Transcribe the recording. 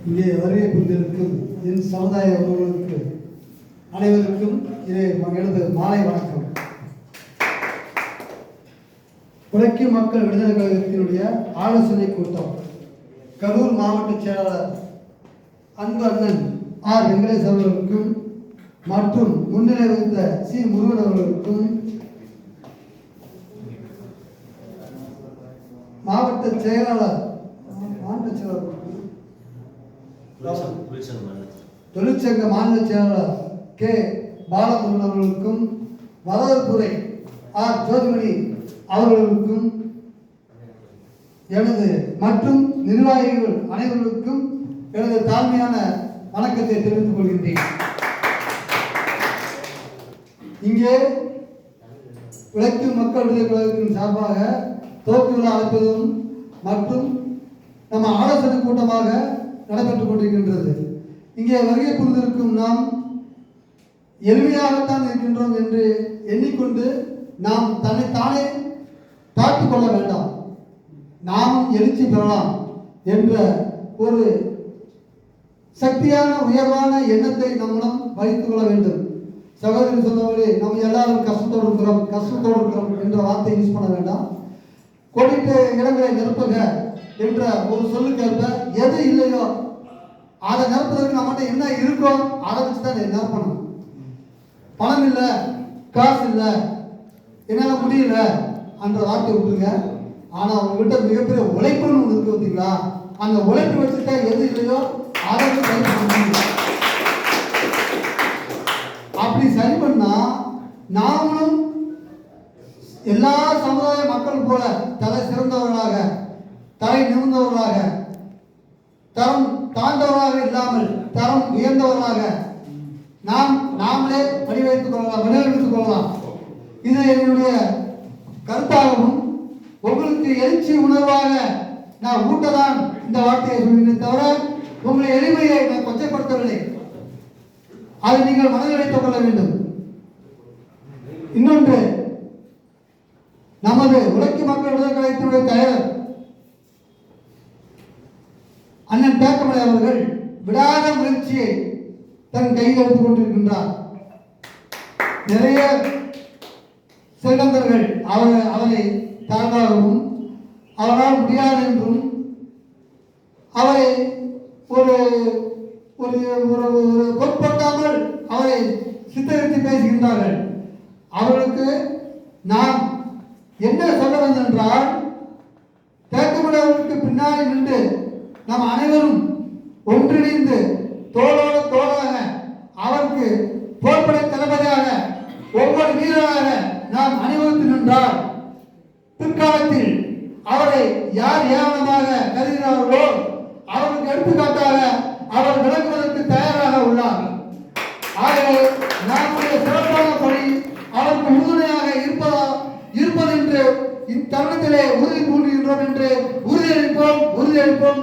இங்கே வருகை புரிந்திருக்கும் என் சமுதாய உறவுகளுக்கு அனைவருக்கும் எனது மாலை வணக்கம். உழைக்கும் மக்கள் விடுதலை கழகத்தினுடைய ஆலோசனை கூட்டம் கரூர் மாவட்ட செயலாளர் அன்பு அண்ணன் ஆர் வெங்கடேஷ் அவர்களுக்கும் மற்றும் முன்னிலை வகித்த சி முருகன் அவர்களுக்கும் மாவட்ட செயலாளர் தொழிற்சங்க மாநில செயலாளர் கே பாலமுருகன் அவர்களுக்கும் வரவேற்புரை ஆர் ஜோதிமணி அவர்களுக்கும் எனது மற்றும் நிர்வாகிகள் அனைவருக்கும் எனது தாழ்மையான வணக்கத்தை தெரிவித்துக் கொள்கின்றேன். இங்கே உழைக்கும் மக்கள் விடுதலை கழகத்தின் சார்பாக துவக்க விழா அழைப்பதும் மற்றும் நம்ம ஆலோசனை கூட்டமாக நடைபெற்றுக் கொண்டிருக்கின்றது. இங்கே வருகை புரிந்திருக்கும் நாம் எளிமையாகத்தான் இருக்கின்றோம் என்று எண்ணிக்கொண்டு நாம் தன்னைத்தானே தாழ்த்திக் கொள்ள வேண்டாம். நாம் எழுச்சி பெறலாம் என்ற ஒரு சக்தியான உயர்வான எண்ணத்தை நம்மிடம் வைத்துக் கொள்ள வேண்டும். சகோதரி சொன்னபடி நம்ம எல்லாரும் கஷ்டத்தோடு இருக்கிறோம் என்ற வார்த்தை யூஸ் பண்ண வேண்டாம். கோடிட்டு இடங்களை நிரப்புக என்ற ஒரு சொல்லுக்கேற்ப எது இல்லையோ அதை நிரப்புறதுக்கு நம்மகிட்ட என்ன இருக்கோ அதை வச்சு தான் நிரப்பணும். பணம் இல்லை, காசு இல்லை, என்னால் முடியல என்ற வார்த்தை விட்டுருங்க. ஆனால் உங்ககிட்ட மிகப்பெரிய உழைப்புன்னு ஒன்று இருக்கு பார்த்தீங்களா, அந்த உழைப்பு வச்சுட்டா எது இல்லையோ அதை சரி பண்ண. அப்படி சரி பண்ணா நாமளும் எல்லா சமுதாய மக்கள் போல தலை சிறந்தவர்களாக, தலை நிமிர்ந்தவர்களாக, தரம் தாழ்ந்தவர்களாக இல்லாமல் தரம் உயர்ந்தவர்களாக நாமளே வடிவமைத்துக் கொள்ளலாம். இது என்னுடைய கருத்தாகவும் உங்களுக்கு எழுச்சி உணர்வாக நான் ஊட்டதான் இந்த வார்த்தையை சொல்கிறேன் தவிர உங்களுடைய எளிமையை நான் கொச்சைப்படுத்தவில்லை. அதை நீங்கள் மனதில் வைத்துக் கொள்ள வேண்டும். இன்னொன்று, நமது உழைக்கும் மக்கள் விடுதலை கழகத்தினுடைய தலைவர் அண்ணன் தேக்கமலை அவர்கள் விடாத முயற்சியை தன் கையில் எடுத்துக் கொண்டிருக்கின்றார். நிறைய செல்வந்தர்கள் அவரை தாழ்வாகவும் அவரால் முடியாது என்றும் அவரை ஒரு பொருட்படுத்தாமல் அவரை சித்தரித்து பேசுகின்றார்கள். அவர்களுக்கு நாம் என்ன சொல்ல வந்தென்றால், தேக்கமலைக்கு பின்னாடி நின்று நாம் அனைவரும் ஒன்றிணைந்து தோளோடு தோளாக அவருக்கு போர்ப்படை தளபதியாக ஒவ்வொரு வீரராக நாம் அணிவகுத்து நின்றால் பிற்காலத்தில் அவரை யார் ஏவனமாக கருதினார்களோ அவருக்கு எடுத்துக்காட்டாக அவர் விளங்குவதற்கு தயாராக உள்ளார். ஆகவே நம்முடைய சிறப்பான பணி அவருக்கு உறுதுணையாக இருப்பது என்று இத்தருணத்திலே உறுதி கூறுகின்றோம் என்று உறுதியளிப்போம்.